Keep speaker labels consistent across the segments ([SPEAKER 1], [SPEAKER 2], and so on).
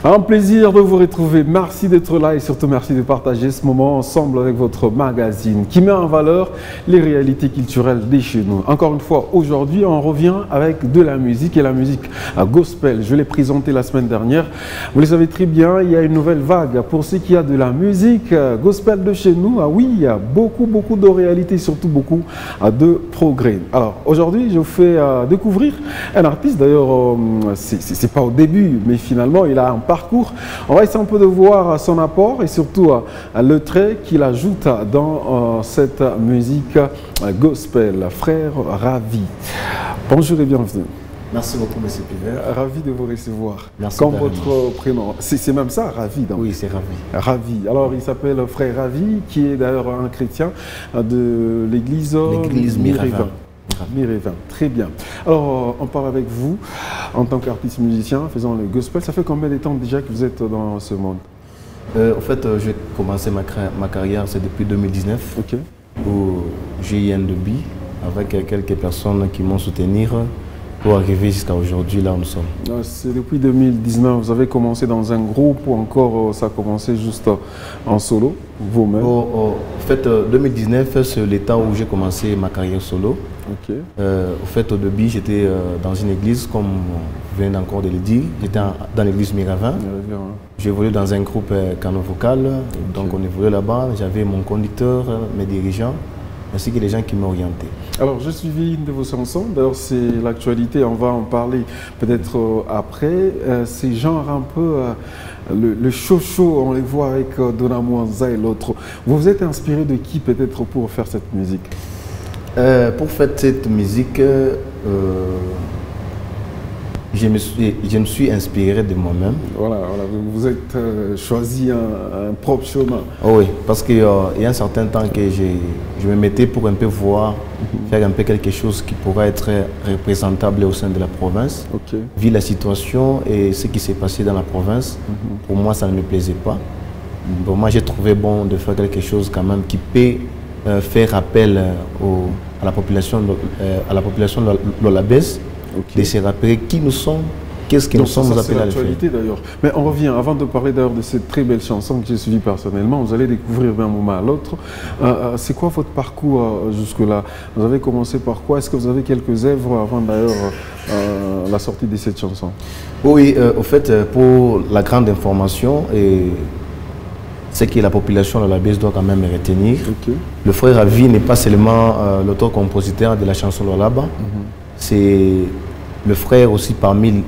[SPEAKER 1] Un plaisir de vous retrouver. Merci d'être là et surtout merci de partager ce moment ensemble avec votre magazine qui met en valeur les réalités culturelles de chez nous. Encore une fois, aujourd'hui, on revient avec de la musique et la musique gospel. Je l'ai présenté la semaine dernière. Vous le savez très bien, il y a une nouvelle vague pour ce qui a de la musique gospel de chez nous. Ah oui, il y a beaucoup de réalités, surtout beaucoup de progrès. Alors aujourd'hui, je vous fais découvrir un artiste. D'ailleurs, c'est pas au début, mais finalement, il a un parcours. On va essayer un peu de voir son apport et surtout le trait qu'il ajoute dans cette musique gospel. Frère Ravi. Bonjour et bienvenue.
[SPEAKER 2] Merci beaucoup, M. Piver.
[SPEAKER 1] Ravi de vous recevoir.
[SPEAKER 2] Merci.
[SPEAKER 1] Comme votre prénom. C'est même ça, Ravi. Donc.
[SPEAKER 2] Oui, c'est Ravi.
[SPEAKER 1] Ravi. Alors, il s'appelle Frère Ravi, qui est d'ailleurs un chrétien de l'église Mirévin. Mirévin, très bien. Alors, on parle avec vous en tant qu'artiste musicien, faisant le gospel. Ça fait combien de temps déjà que vous êtes dans ce monde?
[SPEAKER 2] En fait, j'ai commencé ma carrière, c'est depuis 2019,
[SPEAKER 1] okay.
[SPEAKER 2] Où j'ai eu un début avec quelques personnes qui m'ont soutenu pour arriver jusqu'à aujourd'hui, là où nous sommes.
[SPEAKER 1] C'est depuis 2019, vous avez commencé dans un groupe ou encore ça a commencé juste en solo, vous-même?
[SPEAKER 2] En fait, 2019, c'est l'état où j'ai commencé ma carrière solo.
[SPEAKER 1] Okay.
[SPEAKER 2] Au fait, au début, j'étais dans une église, comme vous venez encore de le dire. J'étais dans l'église Mirévin. J'ai évolué dans un groupe cano vocal. Okay. Donc, on évoluait là-bas. J'avais mon conducteur, mes dirigeants, ainsi que les gens qui m'ont orienté.
[SPEAKER 1] Alors, j'ai suivi une de vos chansons. D'ailleurs, c'est l'actualité. On va en parler peut-être après. C'est genre un peu le chaud, on les voit avec Dona Mwanza et l'autre. Vous vous êtes inspiré de qui peut-être pour faire cette musique?
[SPEAKER 2] Pour faire cette musique, je me suis inspiré de moi-même.
[SPEAKER 1] Voilà, vous êtes choisi un propre chemin.
[SPEAKER 2] Oh oui, parce qu'il y a un certain temps que je me mettais pour un peu voir, faire un peu quelque chose qui pourrait être représentable au sein de la province.
[SPEAKER 1] Okay.
[SPEAKER 2] Vu la situation et ce qui s'est passé dans la province, pour moi, ça ne me plaisait pas. Pour moi, j'ai trouvé bon de faire quelque chose quand même qui peut faire appel à la population de l'Olabès, okay. De se rappeler qui nous sommes, qu'est-ce que nous sommes appelés à le faire.
[SPEAKER 1] D'ailleurs. Mais on revient, avant de parler d'ailleurs de cette très belle chanson que j'ai suivie personnellement, vous allez découvrir d'un moment à l'autre. C'est quoi votre parcours jusque-là? Vous avez commencé par quoi? Est-ce que vous avez quelques œuvres avant d'ailleurs la sortie de cette chanson?
[SPEAKER 2] Oui, au fait, pour la grande information, ce que la population de la baisse doit quand même retenir.
[SPEAKER 1] Okay.
[SPEAKER 2] Le frère Ravi n'est pas seulement l'auteur-compositeur de la chanson Lolaba, c'est le frère aussi parmi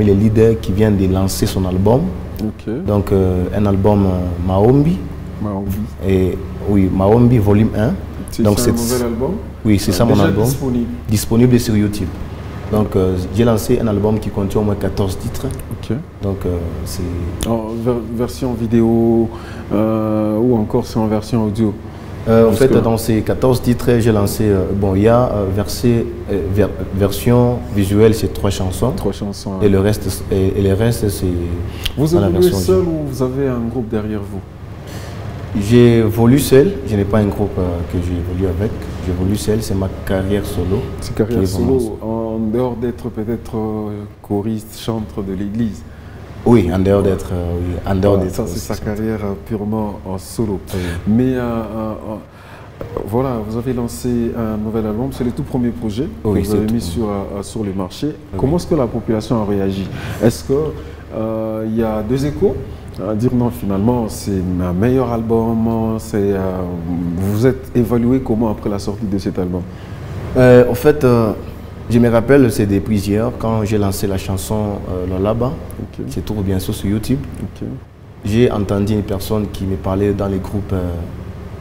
[SPEAKER 2] les leaders qui vient de lancer son album.
[SPEAKER 1] Okay.
[SPEAKER 2] Donc un album Maombi. Et oui, Maombi volume 1.
[SPEAKER 1] C'est un nouvel album?
[SPEAKER 2] Oui, c'est ça mon album.
[SPEAKER 1] Disponible
[SPEAKER 2] sur YouTube. Donc j'ai lancé un album qui contient au moins 14 titres.
[SPEAKER 1] Okay.
[SPEAKER 2] Donc c'est...
[SPEAKER 1] En version vidéo ou encore c'est en version audio?
[SPEAKER 2] En fait, dans ces 14 titres, j'ai lancé... bon, il y a version visuelle, c'est 3 chansons.
[SPEAKER 1] 3 chansons.
[SPEAKER 2] Et le reste, c'est...
[SPEAKER 1] Vous évoluez seul ou vous avez un groupe derrière vous?
[SPEAKER 2] J'évolue seul, je n'ai pas un groupe que j'évolue avec, j'évolue seul, c'est ma carrière solo.
[SPEAKER 1] C'est carrière solo, en dehors d'être peut-être choriste, chantre de l'église?
[SPEAKER 2] Oui, en dehors d'être...
[SPEAKER 1] ça c'est sa carrière purement en solo.
[SPEAKER 2] Oui.
[SPEAKER 1] Mais voilà, vous avez lancé un nouvel album, c'est le tout premier projet que vous avez mis sur le marché. Oui. Comment est-ce que la population a réagi? Est-ce qu'il y a des échos à dire non, finalement, c'est un meilleur album? Vous êtes évalué comment après la sortie de cet album?
[SPEAKER 2] En fait, je me rappelle, c'est depuis hier, quand j'ai lancé la chanson Lolaba, okay. Se trouve bien sûr sur YouTube.
[SPEAKER 1] Okay.
[SPEAKER 2] J'ai entendu une personne qui me parlait dans les groupes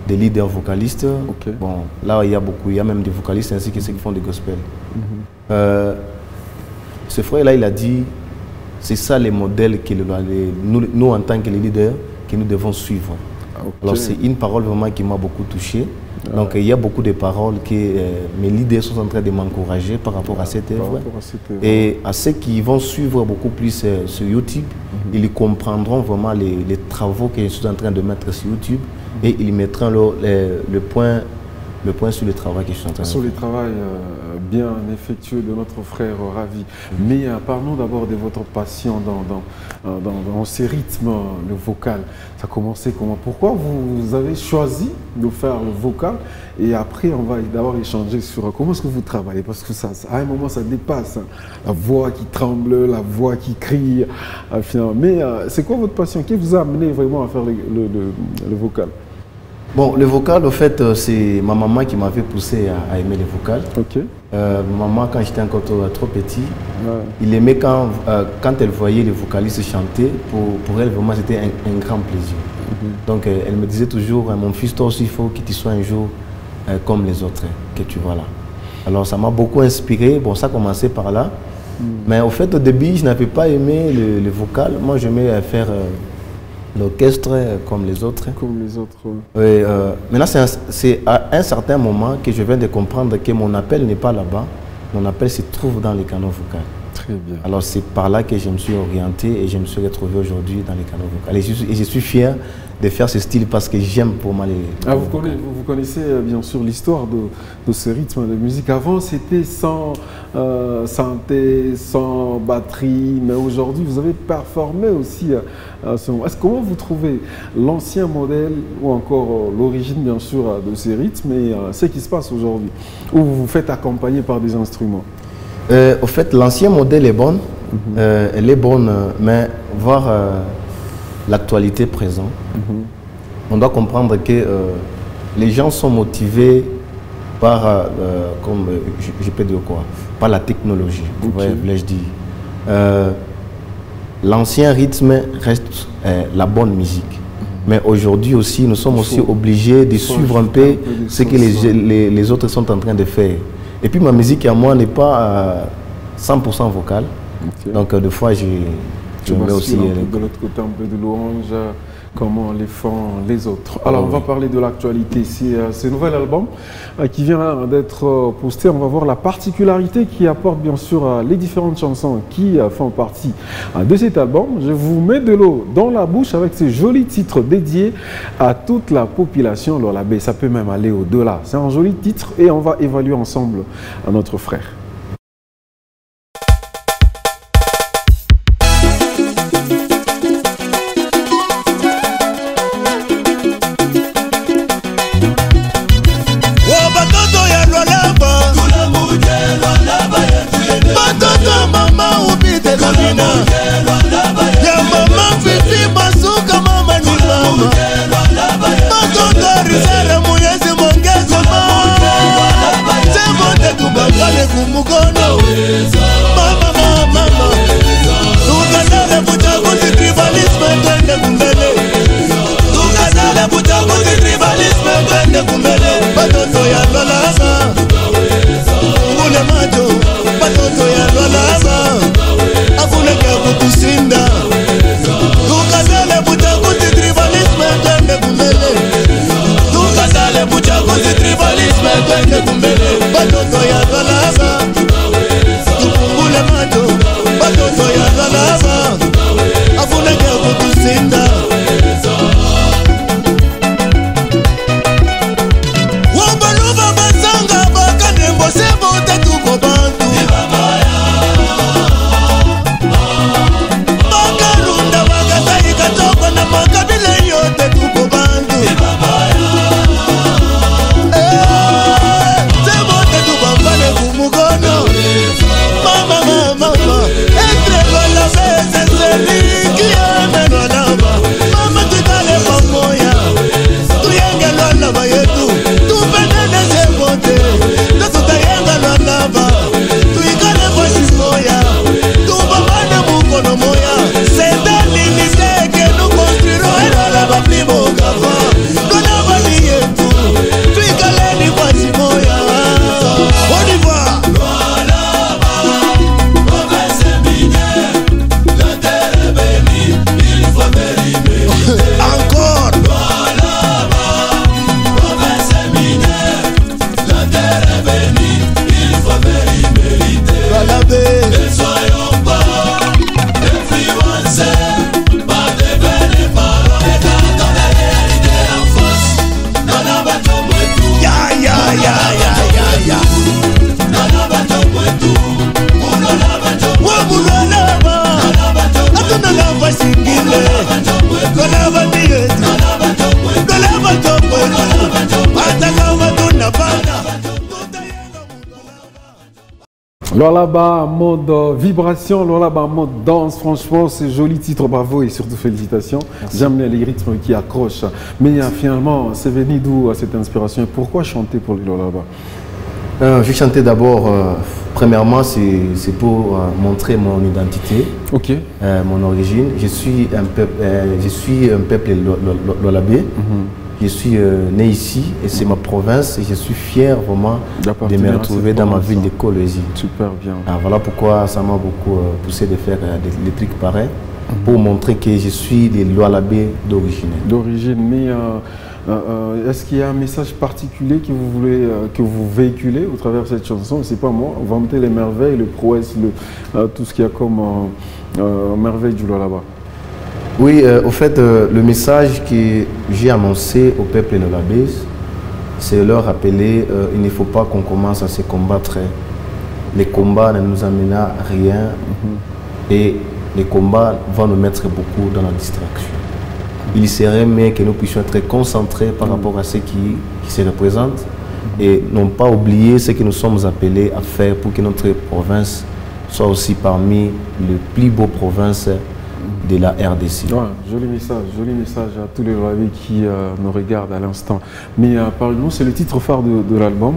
[SPEAKER 2] des leaders vocalistes.
[SPEAKER 1] Okay.
[SPEAKER 2] Bon, là, il y a même des vocalistes ainsi que ceux qui font des gospels. Ce frère-là, il a dit... C'est ça les modèles que nous, en tant que leaders, que nous devons suivre. Okay. Alors c'est une parole vraiment qui m'a beaucoup touché. Donc il y a beaucoup de paroles que mes leaders sont en train de m'encourager par rapport à cette œuvre. Et à ceux qui vont suivre beaucoup plus sur YouTube, ils comprendront vraiment les travaux que je suis en train de mettre sur YouTube et ils mettront le point sur le travail que je suis en train de faire.
[SPEAKER 1] Sur le travail bien effectué de notre frère Ravi. Mais parlons d'abord de votre passion dans ces rythmes, le vocal. Ça a commencé comment? Pourquoi vous avez choisi de faire le vocal? Et après, on va d'abord échanger sur comment est-ce que vous travaillez. Parce que ça, à un moment, ça dépasse. Hein. La voix qui tremble, la voix qui crie. Finalement. Mais c'est quoi votre passion? Qui vous a amené vraiment à faire le vocal?
[SPEAKER 2] Bon, le vocal, au fait, c'est ma maman qui m'avait poussé à aimer le vocal.
[SPEAKER 1] Ok.
[SPEAKER 2] Maman, quand j'étais encore trop petit, il aimait quand elle voyait les vocalistes chanter. Pour elle, vraiment, c'était un grand plaisir. Donc, elle me disait toujours, mon fils, toi aussi, il faut que tu sois un jour comme les autres, que tu vois là. Alors, ça m'a beaucoup inspiré. Bon, ça a commencé par là. Mais au fait, au début, je n'avais pas aimé le vocal. Moi, j'aimais faire l'orchestre comme les autres.
[SPEAKER 1] Comme les autres.
[SPEAKER 2] Oui, maintenant, c'est à un certain moment que je viens de comprendre que mon appel n'est pas là-bas. Mon appel se trouve dans les canaux vocaux.
[SPEAKER 1] Très bien.
[SPEAKER 2] Alors, c'est par là que je me suis orienté et je me suis retrouvé aujourd'hui dans les canaux vocaux. Et je suis fier de faire ce style parce que j'aime pour moi les
[SPEAKER 1] vous connaissez bien sûr l'histoire de ce rythme de musique. Avant, c'était sans synthé, sans batterie, mais aujourd'hui, vous avez performé aussi à ce moment. Comment vous trouvez l'ancien modèle ou encore l'origine, bien sûr, de ces rythmes et ce qui se passe aujourd'hui, où vous vous faites accompagner par des instruments?
[SPEAKER 2] Au fait, l'ancien modèle est bonne, elle est bonne, mais voir l'actualité présente, on doit comprendre que les gens sont motivés par, comme je peux dire quoi, par la technologie, voulais-je dire. L'ancien rythme reste la bonne musique. Mais aujourd'hui aussi, nous sommes aussi obligés de suivre un peu ce que les autres sont en train de faire. Et puis ma musique à moi n'est pas 100% vocale. Donc des fois, je mets aussi...
[SPEAKER 1] de l'autre côté, un peu de louange, comment les font les autres. Alors, on va parler de l'actualité. C'est ce nouvel album qui vient d'être posté. On va voir la particularité qui apporte, bien sûr, les différentes chansons qui font partie de cet album. Je vous mets de l'eau dans la bouche avec ces jolis titres dédiés à toute la population. Alors, ça peut même aller au-delà. C'est un joli titre et on va évaluer ensemble à notre frère.
[SPEAKER 3] Como
[SPEAKER 1] Lualaba mode vibration, Lualaba mode danse, franchement c'est joli titre, bravo et surtout félicitations. J'aime bien les rythmes qui accrochent. Mais finalement, c'est venu d'où cette inspiration et pourquoi chanter pour les Lualaba?
[SPEAKER 2] J'ai chanté d'abord, premièrement c'est pour montrer mon identité, mon origine. Je suis un peuple Lualabé. Je suis né ici et c'est ma province et je suis fier vraiment de me retrouver dans ma ville de Kolwezi.
[SPEAKER 1] Super bien.
[SPEAKER 2] Voilà pourquoi ça m'a beaucoup poussé de faire des trucs pareils pour montrer que je suis des Lualabé d'origine.
[SPEAKER 1] D'origine, mais est-ce qu'il y a un message particulier que vous voulez que vous véhiculez au travers de cette chanson? C'est pas moi, vanter les merveilles, les prouesses, tout ce qu'il y a comme merveille du Lualaba.
[SPEAKER 2] Oui, au fait, le message que j'ai annoncé au peuple lualabé, c'est leur rappeler il ne faut pas qu'on commence à se combattre. Les combats ne nous amènent à rien et les combats vont nous mettre beaucoup dans la distraction. Il serait mieux que nous puissions être concentrés par rapport à ce qui se représente et non pas oublier ce que nous sommes appelés à faire pour que notre province soit aussi parmi les plus beaux provinces de la RDC.
[SPEAKER 1] Ouais, joli message à tous les Lualabés qui nous regardent à l'instant. Mais parlez-nous, c'est le titre phare de l'album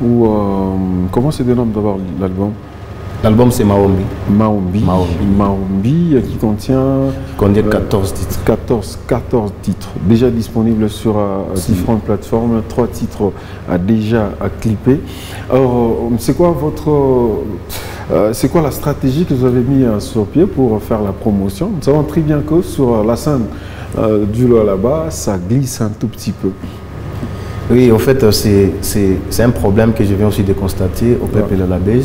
[SPEAKER 1] ou comment se dénomme d'abord l'album?
[SPEAKER 2] L'album c'est Maombi.
[SPEAKER 1] Maombi qui contient
[SPEAKER 2] 14 titres.
[SPEAKER 1] 14 titres déjà disponibles sur différentes plateformes, 3 titres déjà clippés. Alors c'est quoi la stratégie que vous avez mis sur pied pour faire la promotion? Nous savons très bien que sur la scène du Lualaba, ça glisse un tout petit peu.
[SPEAKER 2] Oui, en fait, c'est un problème que je viens aussi de constater au peuple lualabé.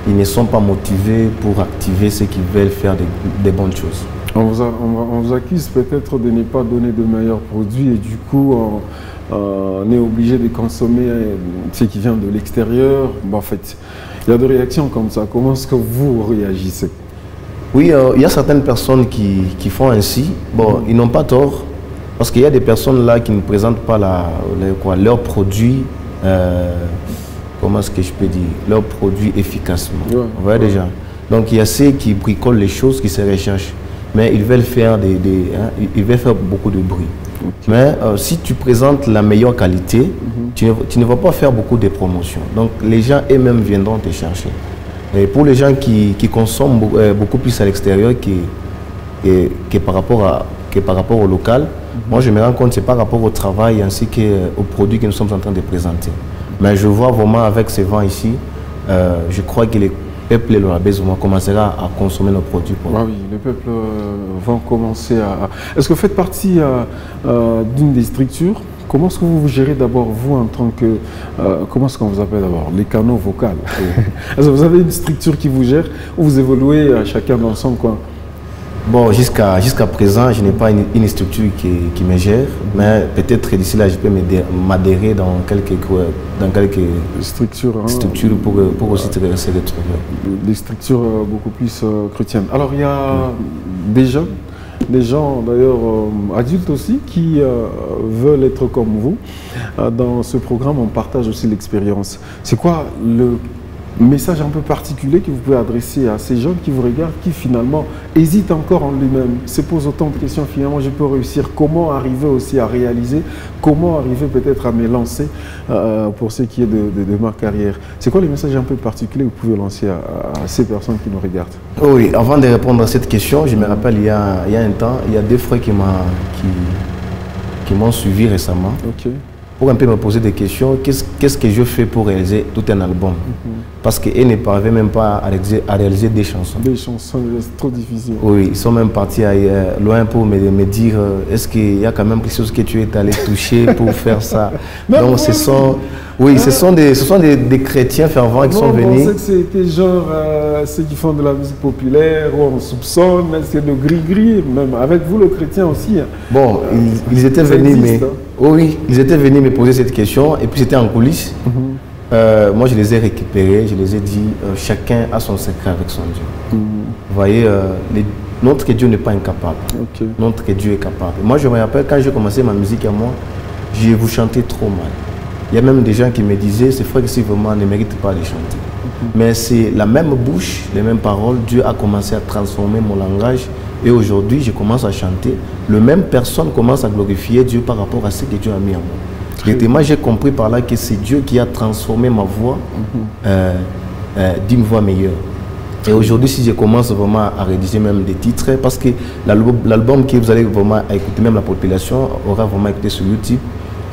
[SPEAKER 2] Ils ne sont pas motivés pour activer ceux qui veulent faire des bonnes choses.
[SPEAKER 1] On vous accuse peut-être de ne pas donner de meilleurs produits et du coup on est obligé de consommer ce qui vient de l'extérieur. Bon, en fait, il y a des réactions comme ça. Comment est-ce que vous réagissez?
[SPEAKER 2] Oui, il y a certaines personnes qui font ainsi. Bon, ils n'ont pas tort parce qu'il y a des personnes là qui ne présentent pas leurs produits. Comment est-ce que je peux dire, leurs produits efficacement. Vous voyez déjà. Donc il y a ceux qui bricolent les choses, qui se recherchent, mais ils veulent faire ils veulent faire beaucoup de bruit. Mais si tu présentes la meilleure qualité, tu ne vas pas faire beaucoup de promotions. Donc les gens eux-mêmes viendront te chercher. Et pour les gens qui consomment beaucoup plus à l'extérieur que par rapport au local, moi je me rends compte que c'est par rapport au travail ainsi qu'aux produits que nous sommes en train de présenter. Mais je vois vraiment avec ces vents ici, je crois que les peuples lualabés commencera à consommer nos produits.
[SPEAKER 1] Oui, les peuples vont commencer à... Est-ce que vous faites partie d'une des structures? Comment est-ce que vous gérez d'abord, vous, en tant que... comment est-ce qu'on vous appelle d'abord? Les canaux vocaux. Est-ce que vous avez une structure qui vous gère ou vous évoluez chacun dans son coin?
[SPEAKER 2] Bon, jusqu'à présent, je n'ai pas une structure qui me gère, mais peut-être d'ici là, je peux m'adhérer dans quelques structures pour aussi se retrouver.
[SPEAKER 1] Des structures beaucoup plus chrétiennes. Alors, il y a des gens d'ailleurs adultes aussi qui veulent être comme vous. Dans ce programme, on partage aussi l'expérience. C'est quoi le message un peu particulier que vous pouvez adresser à ces jeunes qui vous regardent, qui finalement hésitent encore en lui-même, se posent autant de questions, finalement je peux réussir, comment arriver aussi à réaliser, comment arriver peut-être à me lancer pour ce qui est de ma carrière. C'est quoi les messages un peu particuliers que vous pouvez lancer à ces personnes qui nous regardent?
[SPEAKER 2] Oui, avant de répondre à cette question, je me rappelle il y a un temps, il y a deux frères qui m'ont suivi récemment. Pour un peu me poser des questions, qu'est-ce que je fais pour réaliser tout un album? Parce qu'ils ne parvenaient même pas à réaliser des chansons.
[SPEAKER 1] Des chansons, c'est trop difficile.
[SPEAKER 2] Oui, ils sont même partis loin pour me dire est-ce qu'il y a quand même quelque chose que tu es allé toucher pour faire ça? Donc ce sont des chrétiens fervents qui sont venus.
[SPEAKER 1] On pensait que c'était genre ceux qui font de la musique populaire, où on soupçonne, c'est de gris-gris, même avec vous le chrétien aussi.
[SPEAKER 2] Bon, ils étaient venus, mais... Oui, ils étaient venus me poser cette question et puis c'était en coulisses. Moi, je les ai récupérés, je les ai dit, chacun a son secret avec son Dieu. Vous voyez, notre Dieu n'est pas incapable. Notre Dieu est capable. Moi, je me rappelle quand j'ai commencé ma musique à moi, je vous chantais trop mal. Il y a même des gens qui me disaient, c'est vrai que si vraiment on ne mérite pas de chanter. Mais c'est la même bouche, les mêmes paroles. Dieu a commencé à transformer mon langage. Et aujourd'hui, je commence à chanter. La même personne commence à glorifier Dieu par rapport à ce que Dieu a mis en moi. Directement, j'ai compris par là que c'est Dieu qui a transformé ma voix d'une voix meilleure. Et aujourd'hui, si je commence vraiment à rédiger même des titres, parce que l'album que vous allez vraiment écouter, même la population aura vraiment écouté sur YouTube,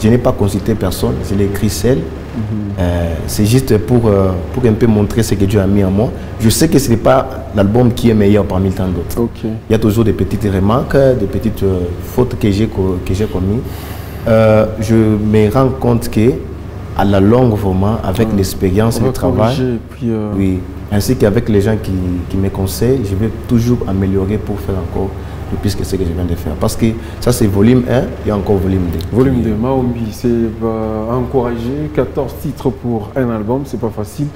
[SPEAKER 2] je n'ai pas consulté personne, je l'ai écrit seul. C'est juste pour un peu montrer ce que Dieu a mis en moi. Je sais que ce n'est pas l'album qui est meilleur parmi tant d'autres. Il y a toujours des petites remarques, des petites fautes que j'ai commises. Je me rends compte que à la longue, vraiment, avec l'expérience et le travail, oui, ainsi qu'avec les gens qui me conseillent, je vais toujours améliorer pour faire encore plus que ce que je viens de faire. Parce que ça, c'est volume 1 et encore volume 2.
[SPEAKER 1] Volume 2, Maombi, c'est encouragé. 14 titres pour un album, c'est pas facile.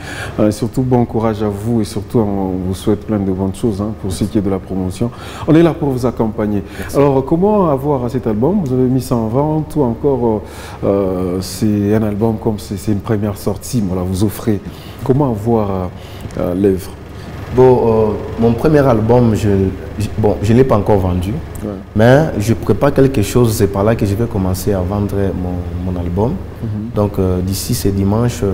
[SPEAKER 1] Surtout, bon courage à vous et surtout, on vous souhaite plein de bonnes choses pour ce qui est de la promotion. On est là pour vous accompagner. Merci. Alors, comment avoir cet album? Vous avez mis ça en vente ou encore c'est un album comme c'est une première sortie, voilà, vous offrez. Comment avoir l'œuvre?
[SPEAKER 2] Bon, mon premier album, je ne l'ai pas encore vendu, mais je prépare quelque chose, c'est par là que je vais commencer à vendre mon album. Donc d'ici ce dimanche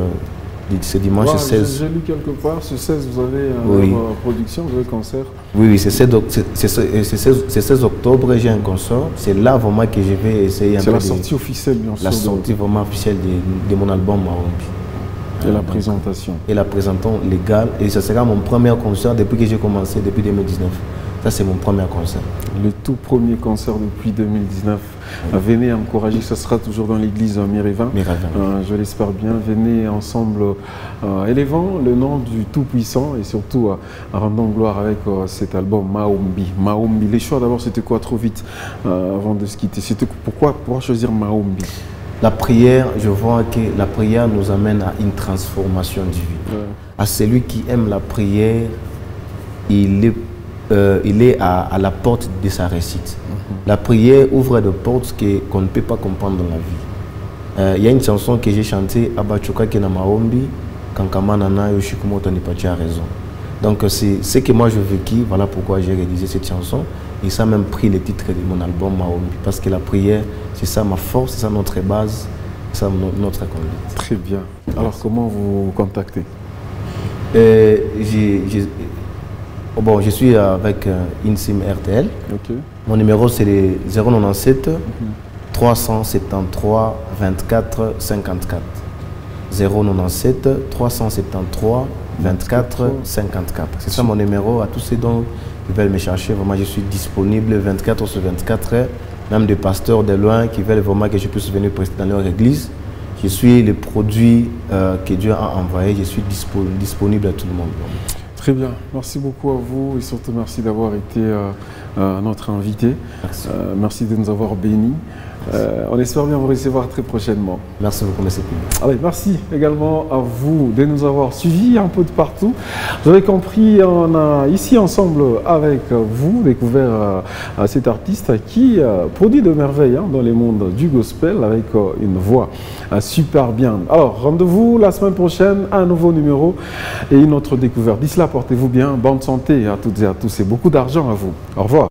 [SPEAKER 2] 16.
[SPEAKER 1] J'ai lu quelque part, ce 16 vous avez une production, vous avez un concert.
[SPEAKER 2] Oui, c'est 16 octobre, j'ai un concert. C'est là vraiment que je vais essayer.
[SPEAKER 1] C'est la sortie officielle, bien sûr.
[SPEAKER 2] La sortie vraiment officielle de mon album Maombi.
[SPEAKER 1] Et la présentation.
[SPEAKER 2] Et la présentation légale. Et ce sera mon premier concert depuis que j'ai commencé, depuis 2019. Ça, c'est mon premier concert.
[SPEAKER 1] Le tout premier concert depuis 2019. Venez encourager, ce sera toujours dans l'église Mirévin. Je l'espère bien. Venez ensemble, élevant le nom du Tout-Puissant et surtout rendons gloire avec cet album Maombi. Maombi. Les choix d'abord, c'était quoi trop vite avant de se quitter? C'était pourquoi choisir Maombi?
[SPEAKER 2] La prière, je vois que la prière nous amène à une transformation de vie. À celui qui aime la prière, il est à la porte de sa réussite. La prière ouvre des portes qu'on ne peut pas comprendre dans la vie. Il y a une chanson que j'ai chantée, Abachuka Kena Maombi, Kankamanana Yoshikumoto Nipachi a raison. Donc c'est ce que moi je vécu, voilà pourquoi j'ai réalisé cette chanson. Et ça a même pris le titre de mon album Maombi. Parce que la prière, c'est ça ma force, c'est ça notre base, c'est ça notre conduite.
[SPEAKER 1] Très bien. Alors comment vous contactez?
[SPEAKER 2] Je suis avec une SIM RTL. Mon numéro c'est le 097 373 24 54. 097 373 24 54. C'est ça mon numéro à tous ceux dont ils veulent me chercher. Vraiment, je suis disponible 24 sur 24 heures. Même des pasteurs de loin qui veulent vraiment que je puisse venir prester dans leur église. Je suis le produit que Dieu a envoyé. Je suis disponible à tout le monde.
[SPEAKER 1] Très bien. Merci beaucoup à vous et surtout merci d'avoir été notre invité.
[SPEAKER 2] Merci.
[SPEAKER 1] Merci de nous avoir bénis. On espère bien vous recevoir très prochainement.
[SPEAKER 2] Merci beaucoup, M.
[SPEAKER 1] Allez, merci également à vous de nous avoir suivis un peu de partout. Vous avez compris, on a ici ensemble avec vous découvert cet artiste qui produit de merveilles dans le monde du gospel avec une voix super bien. Alors, rendez-vous la semaine prochaine, un nouveau numéro et une autre découverte. D'ici là, portez-vous bien, bonne santé à toutes et à tous et beaucoup d'argent à vous. Au revoir.